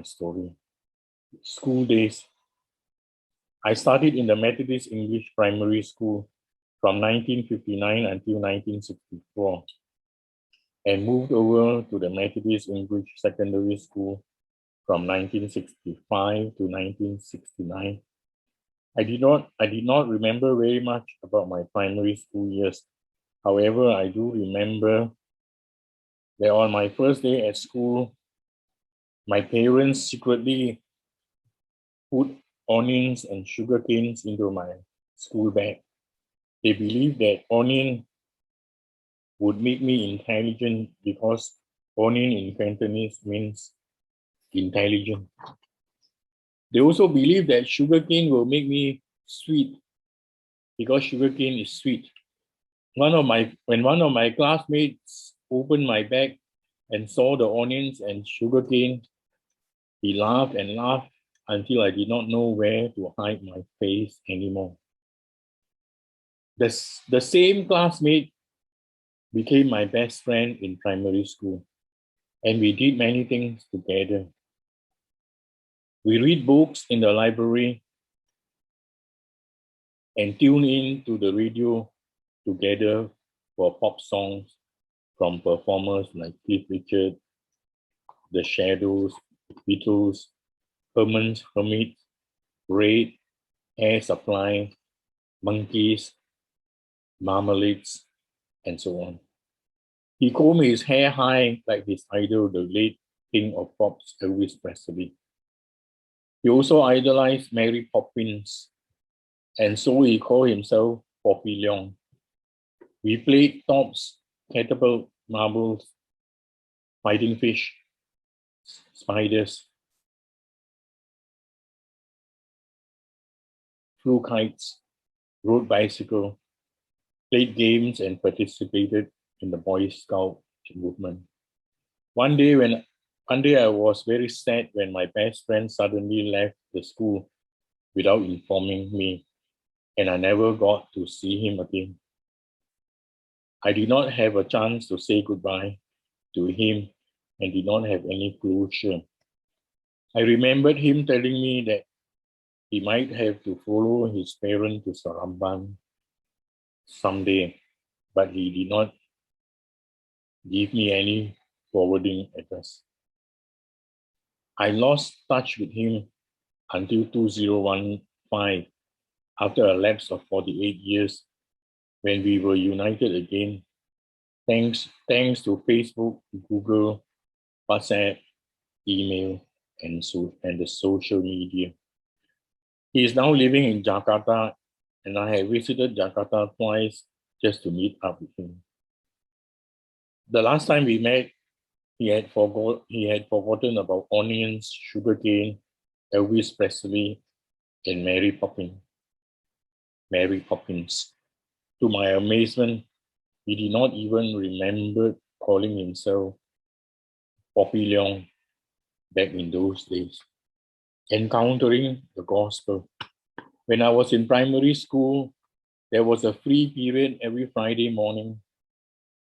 Story. School days. I studied in the Methodist English Primary School from 1959 until 1964 and moved over to the Methodist English Secondary School from 1965 to 1969. I did not remember very much about my primary school years. However, I do remember that on my first day at school, my parents secretly put onions and sugar canes into my school bag. They believed that onion would make me intelligent because onion in Cantonese means intelligent. They also believed that sugarcane will make me sweet because sugarcane is sweet. When one of my classmates opened my bag and saw the onions and sugarcane, he laughed and laughed until I did not know where to hide my face anymore. The same classmate became my best friend in primary school, and we did many things together. We read books in the library and tune in to the radio together for pop songs from performers like Cliff Richard, The Shadows, Beatles, Herman's Hermit, Raid, Air Supply, Monkeys, Marmalades, and so on. He combed his hair high like his idol, the late king of pop, Elvis Presley. He also idolized Mary Poppins, and so he called himself Poppy Leong. We played tops, catapult, marbles, fighting fish, spiders, flew kites, rode bicycle, played games, and participated in the Boy Scout movement. One day I was very sad when my best friend suddenly left the school without informing me, and I never got to see him again. I did not have a chance to say goodbye to him and did not have any closure. I remembered him telling me that he might have to follow his parents to Saramban someday, but he did not give me any forwarding address. I lost touch with him until 2015, after a lapse of 48 years, when we were united again, thanks to Facebook, Google, WhatsApp, email, and the social media. He is now living in Jakarta, and I have visited Jakarta twice just to meet up with him. The last time we met, he had forgotten about onions, sugarcane, Elvis Presley, and Mary Poppins. To my amazement, he did not even remember calling himself Poppy Leong back in those days. Encountering the gospel. When I was in primary school, there was a free period every Friday morning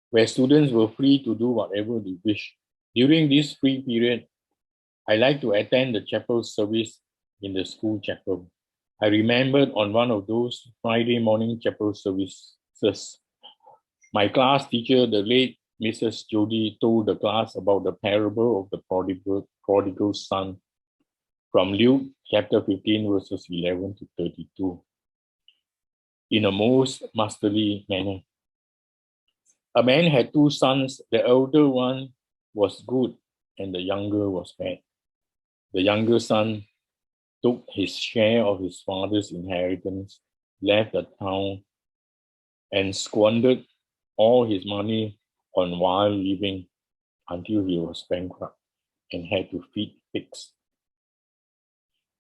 where students were free to do whatever they wish. During this free period, I liked to attend the chapel service in the school chapel. I remembered on one of those Friday morning chapel services, my class teacher, the late Mrs. Jody, told the class about the parable of the prodigal son from Luke chapter 15, verses 11 to 32, in a most masterly manner. A man had two sons. The elder one was good and the younger was bad. The younger son took his share of his father's inheritance, left the town, and squandered all his money on wild living until he was bankrupt and had to feed pigs.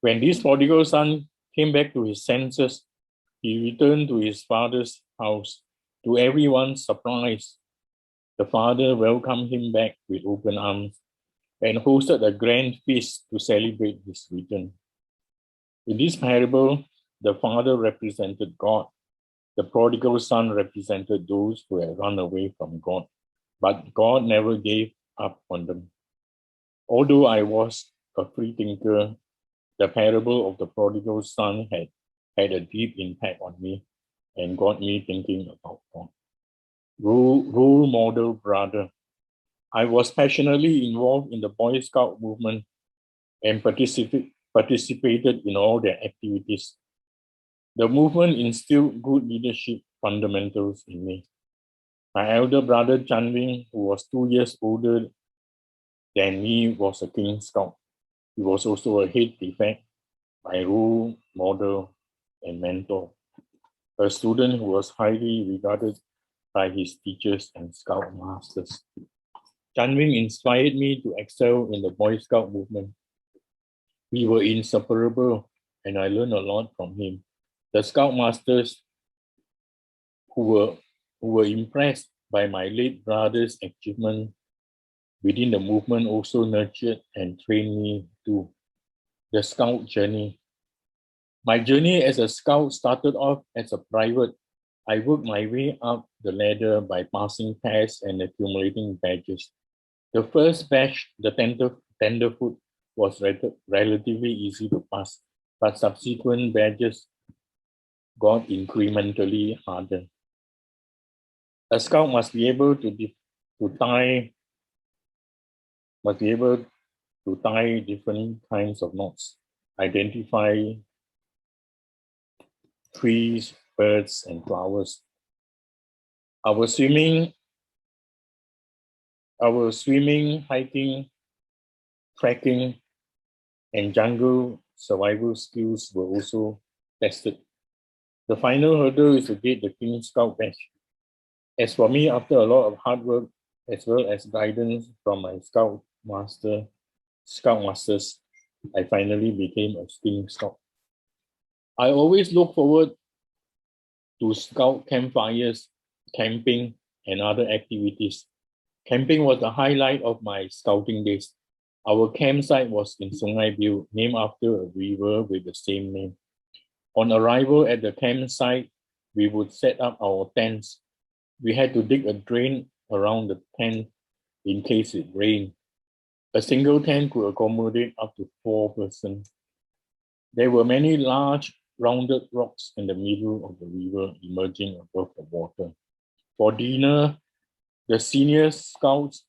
When this prodigal son came back to his senses, he returned to his father's house. To everyone's surprise, the father welcomed him back with open arms and hosted a grand feast to celebrate his return. In this parable, the father represented God. The prodigal son represented those who had run away from God, but God never gave up on them. Although I was a free thinker, the parable of the prodigal son had a deep impact on me and got me thinking about God. Role model brother. I was passionately involved in the Boy Scout movement and participated in all their activities. The movement instilled good leadership fundamentals in me. My elder brother Chan Wing, who was 2 years older than me, was a King Scout. He was also a head prefect, my role model and mentor, a student who was highly regarded by his teachers and Scout masters. Chan Wing inspired me to excel in the Boy Scout movement. We were inseparable, and I learned a lot from him. The Scout masters who were impressed by my late brother's achievement within the movement also nurtured and trained me to the Scout journey. My journey as a Scout started off as a private. I worked my way up the ladder by passing tests and accumulating badges. The first batch, the tenderfoot, was relatively easy to pass, but subsequent badges got incrementally harder. A Scout must be able to tie different kinds of knots, identify trees, birds, and flowers. Our swimming, hiking, trekking, and jungle survival skills were also tested. The final hurdle is to get the King Scout badge. As for me, after a lot of hard work, as well as guidance from my Scoutmasters, I finally became a King Scout. I always look forward to Scout campfires, camping, and other activities. Camping was the highlight of my Scouting days. Our campsite was in Sungai Biu, named after a river with the same name. On arrival at the campsite, we would set up our tents. We had to dig a drain around the tent in case it rained. A single tent could accommodate up to 4 persons. There were many large, rounded rocks in the middle of the river emerging above the water. For dinner, the senior Scouts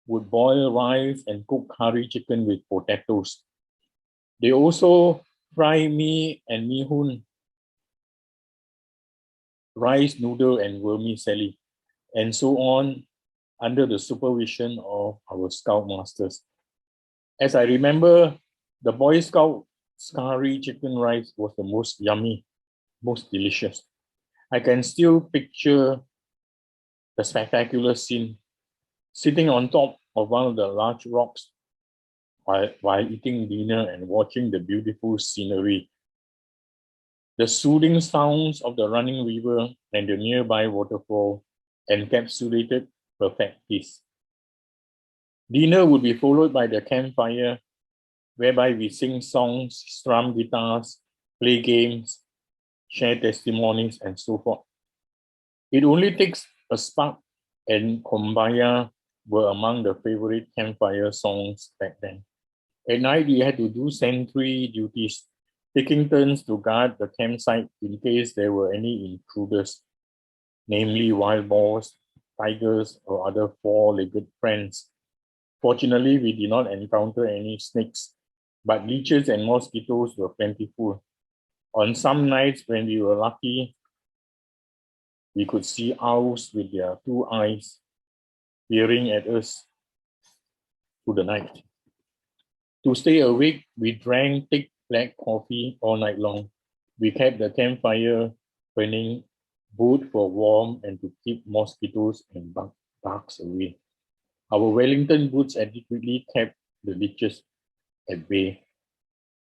would boil rice and cook curry chicken with potatoes. They also fry mee and mee hoon, rice noodle and vermicelli, and so on under the supervision of our Scoutmasters. As I remember, the Boy Scout curry chicken rice was the most yummy, most delicious. I can still picture the spectacular scene, sitting on top of one of the large rocks while eating dinner and watching the beautiful scenery. The soothing sounds of the running river and the nearby waterfall encapsulated perfect peace. Dinner would be followed by the campfire, whereby we sing songs, strum guitars, play games, share testimonies, and so forth. It only takes a spark, and Kumbaya were among the favorite campfire songs back then. At night, we had to do sentry duties, taking turns to guard the campsite in case there were any intruders, namely wild boars, tigers, or other four-legged friends. Fortunately, we did not encounter any snakes, but leeches and mosquitoes were plentiful. On some nights, when we were lucky, we could see owls with their 2 eyes peering at us through the night. To stay awake, we drank thick black coffee all night long. We kept the campfire burning both for warmth and to keep mosquitoes and bugs away. Our Wellington boots adequately kept the leeches at bay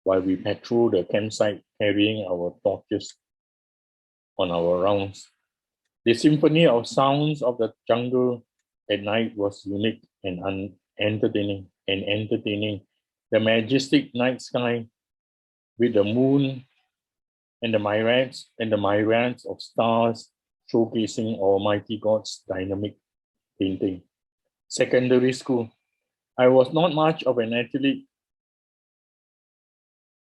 while we patrolled the campsite carrying our torches on our rounds. The symphony of sounds of the jungle at night was unique and entertaining. The majestic night sky with the moon and the myriads of stars showcasing Almighty God's dynamic painting. Secondary school. I was not much of an athlete,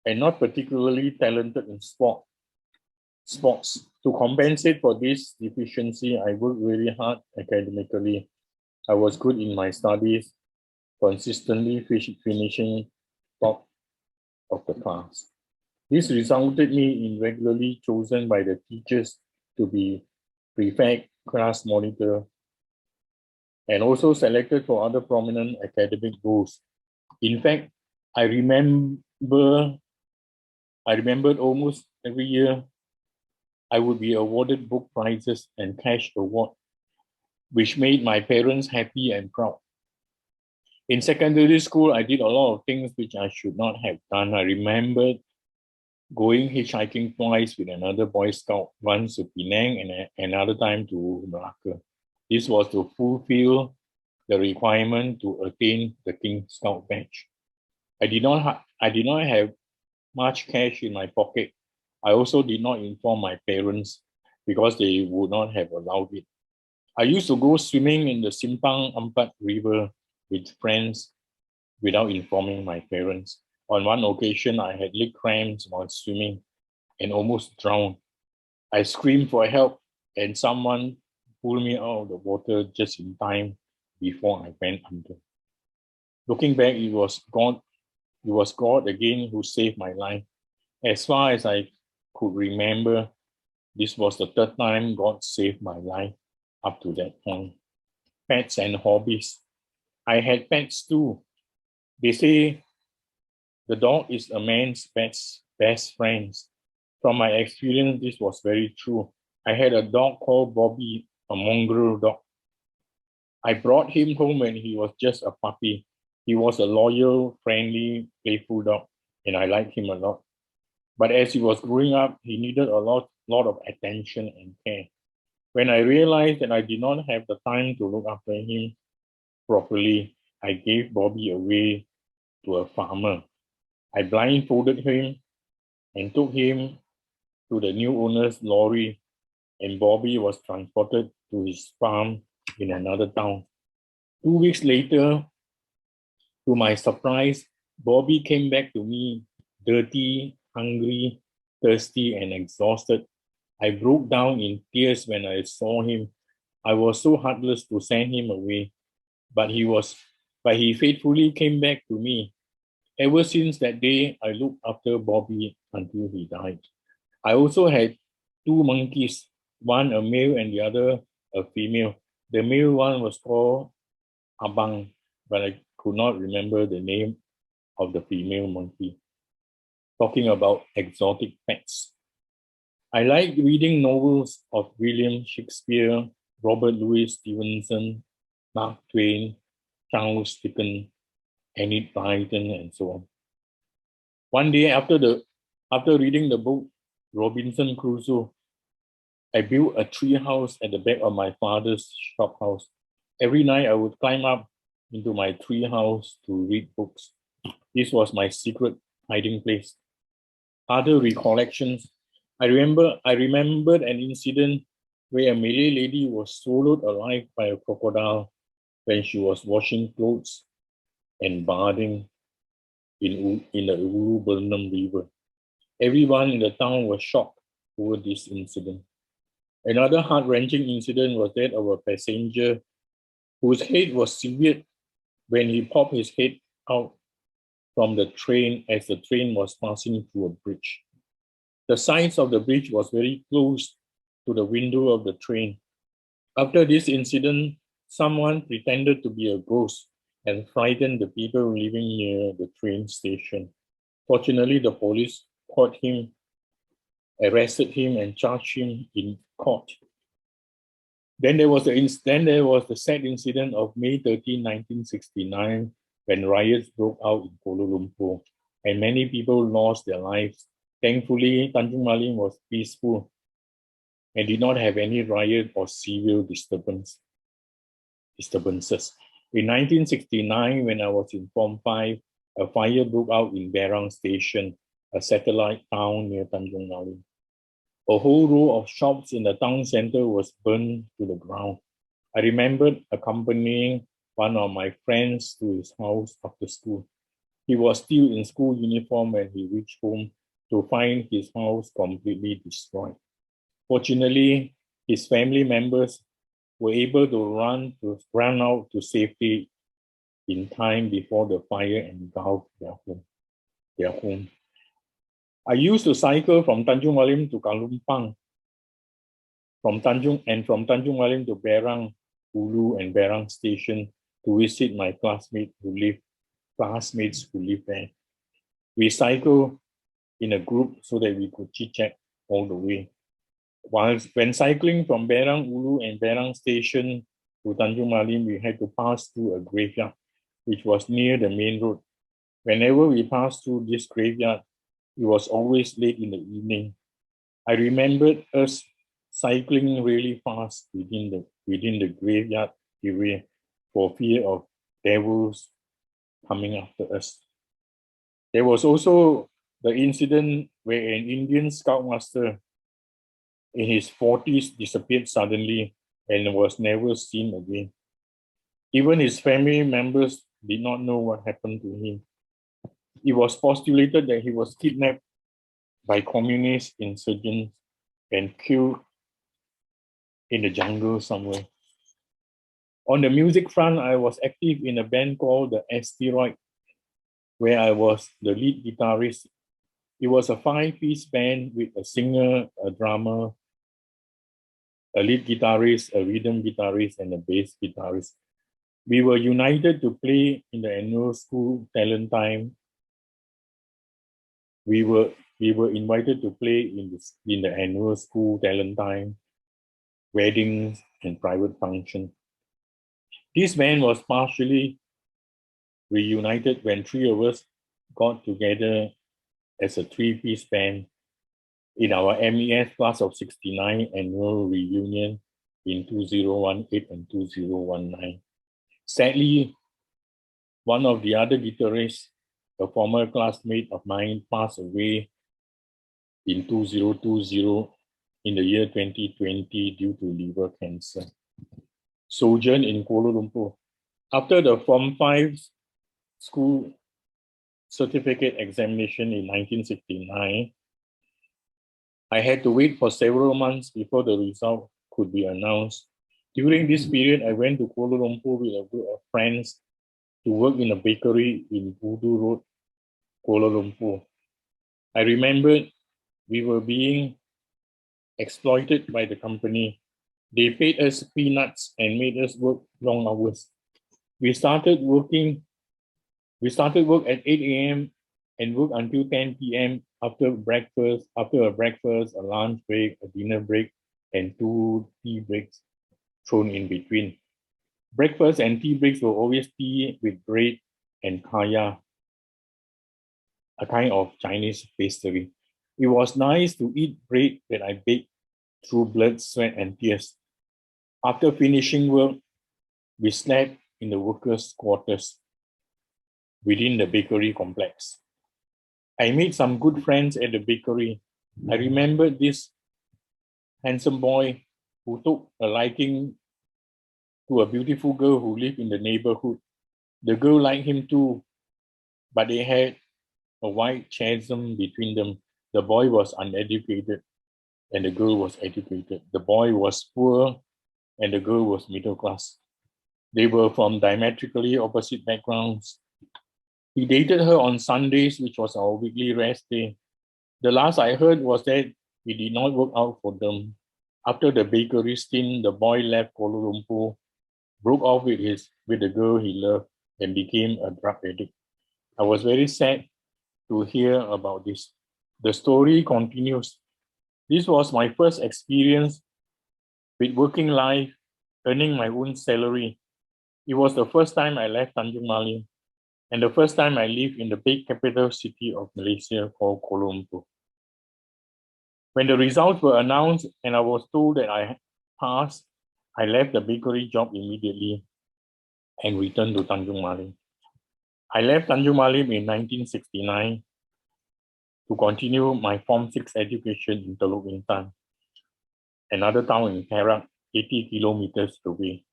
and not particularly talented in sports. To compensate for this deficiency, I worked very hard academically. I was good in my studies, consistently finishing top of the class. This resulted me in regularly chosen by the teachers to be prefect, class monitor, and also selected for other prominent academic roles. In fact, I remembered almost every year I would be awarded book prizes and cash award, which made my parents happy and proud. In secondary school, I did a lot of things which I should not have done. I remembered going hitchhiking twice with another Boy Scout, once to Penang and another time to Malacca. This was to fulfill the requirement to attain the King Scout badge. I did not have much cash in my pocket. I also did not inform my parents because they would not have allowed it. I used to go swimming in the Simpang Ampat River with friends without informing my parents. On one occasion, I had leg cramps while swimming and almost drowned. I screamed for help and someone pulled me out of the water just in time before I went under. Looking back, it was God again who saved my life. As far as I could remember, this was the third time God saved my life up to that point. Pets and hobbies. I had pets too. They say the dog is a man's best friend. From my experience, this was very true. I had a dog called Bobby, a mongrel dog. I brought him home when he was just a puppy. He was a loyal, friendly, playful dog, and I liked him a lot. But as he was growing up, he needed a lot of attention and care. When I realized that I did not have the time to look after him properly, I gave Bobby away to a farmer. I blindfolded him and took him to the new owner's lorry, and Bobby was transported to his farm in another town. 2 weeks later, to my surprise, Bobby came back to me dirty, hungry, thirsty, and exhausted. I broke down in tears when I saw him. I was so heartless to send him away, but he faithfully came back to me. Ever since that day, I looked after Bobby until he died. I also had two monkeys, one a male and the other a female. The male one was called Abang, but I could not remember the name of the female monkey. Talking about exotic pets. I like reading novels of William Shakespeare, Robert Louis Stevenson, Mark Twain, Charles Dickens, Enid Blyton, and so on. One day after reading the book Robinson Crusoe, I built a tree house at the back of my father's shop house. Every night I would climb up into my tree house to read books. This was my secret hiding place. Other recollections. I remembered an incident where a Malay lady was swallowed alive by a crocodile when she was washing clothes and bathing in the Ulu Burnham River. Everyone in the town was shocked over this incident. Another heart-wrenching incident was that of a passenger whose head was severed when he popped his head out from the train as the train was passing through a bridge. The sides of the bridge was very close to the window of the train. After this incident, someone pretended to be a ghost and frightened the people living near the train station. Fortunately, the police caught him, arrested him, and charged him in court. Then there was the sad incident of May 13, 1969, when riots broke out in Kuala Lumpur and many people lost their lives. Thankfully, Tanjong Malim was peaceful and did not have any riot or civil disturbances. In 1969, when I was in Form 5, a fire broke out in Berang Station, a satellite town near Tanjong Malim. A whole row of shops in the town center was burned to the ground. I remembered accompanying one of my friends to his house after school. He was still in school uniform when he reached home to find his house completely destroyed. Fortunately, his family members were able to run out to safety in time before the fire engulfed their home. I used to cycle from Tanjong Malim to Kalumpang, from Tanjong Malim to Berang, Ulu, and Berang Station to visit my classmates who live there. We cycle in a group so that we could chit-chat all the way. When cycling from Berang Ulu and Berang Station to Tanjung Malim, we had to pass through a graveyard, which was near the main road. Whenever we passed through this graveyard, it was always late in the evening. I remembered us cycling really fast within the graveyard area for fear of devils coming after us. There was also the incident where an Indian scoutmaster in his 40s disappeared suddenly and was never seen again. Even his family members did not know what happened to him. It was postulated that he was kidnapped by communist insurgents and killed in the jungle somewhere. On the music front, I was active in a band called the Asteroid, where I was the lead guitarist. It was a 5-piece band with a singer, a drummer, a lead guitarist, a rhythm guitarist, and a bass guitarist. We were united to play in the annual school talent time. We were invited to play in the annual school talent time, weddings, and private functions. This band was partially reunited when 3 of us got together as a 3-piece band in our MES class of 69 annual reunion in 2018 and 2019. Sadly, one of the other guitarists, a former classmate of mine, passed away in 2020 in the year 2020 due to liver cancer. Sojourn in Kuala Lumpur. After the Form 5 school certificate examination in 1969, I had to wait for several months before the result could be announced. During this period, I went to Kuala Lumpur with a group of friends to work in a bakery in Budu Road, Kuala Lumpur. I remembered we were being exploited by the company. They paid us peanuts and made us work long hours. We started work at 8 a.m. and work until 10 p.m. after a breakfast, a lunch break, a dinner break, and 2 tea breaks thrown in between. Breakfast and tea breaks were always tea with bread and kaya, a kind of Chinese pastry. It was nice to eat bread that I baked through blood, sweat, and tears. After finishing work, we slept in the workers' quarters within the bakery complex. I made some good friends at the bakery. I remember this handsome boy who took a liking to a beautiful girl who lived in the neighborhood. The girl liked him too, but they had a wide chasm between them. The boy was uneducated and the girl was educated. The boy was poor and the girl was middle class. They were from diametrically opposite backgrounds. He dated her on Sundays, which was our weekly rest day. The last I heard was that it did not work out for them. After the bakery stint, the boy left Kuala Lumpur, broke off with the girl he loved, and became a drug addict. I was very sad to hear about this. The story continues. This was my first experience with working life, earning my own salary. It was the first time I left Tanjong Malim and the first time I lived in the big capital city of Malaysia called Kuala Lumpur. When the results were announced and I was told that I passed, I left the bakery job immediately and returned to Tanjong Malim. I left Tanjong Malim in 1969 to continue my Form 6 education in Teluk Intan, another town in Perak, 80 kilometers away.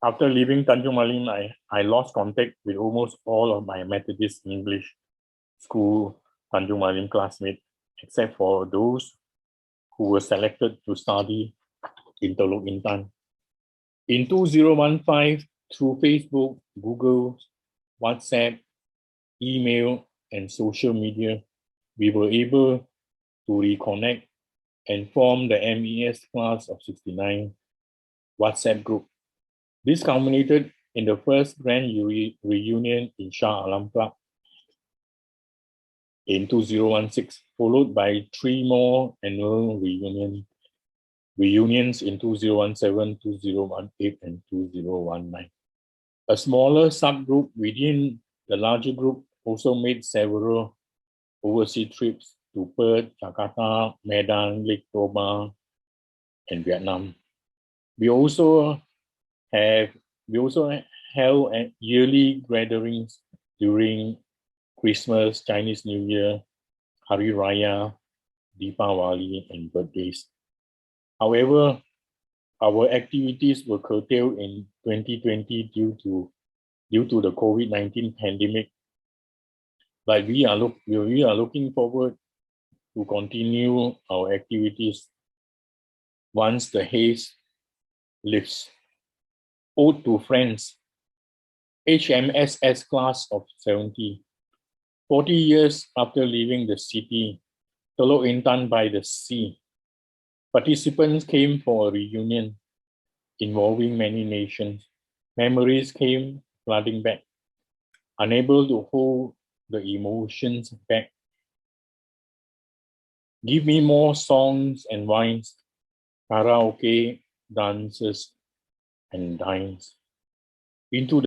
After leaving Tanjong Malim, I lost contact with almost all of my Methodist English school Tanjong Malim classmates, except for those who were selected to study in Teluk Intan. In 2015, through Facebook, Google, WhatsApp, email, and social media, we were able to reconnect and form the MES Class of 69 WhatsApp group. This culminated in the first grand reunion in Shah Alam Club in 2016, followed by 3 more annual reunions in 2017, 2018, and 2019. A smaller subgroup within the larger group also made several overseas trips to Perth, Jakarta, Medan, Lake Toba, and Vietnam. We also held yearly gatherings during Christmas, Chinese New Year, Hari Raya, Deepavali, and birthdays. However, our activities were curtailed in 2020 due to the COVID-19 pandemic. But we are looking forward to continue our activities once the haze lifts. Ode to Friends, HMSS Class of 70. 40 years after leaving the city, Teluk Intan by the sea, participants came for a reunion involving many nations. Memories came flooding back, unable to hold the emotions back. Give me more songs and wines, karaoke, dances, and dines. Into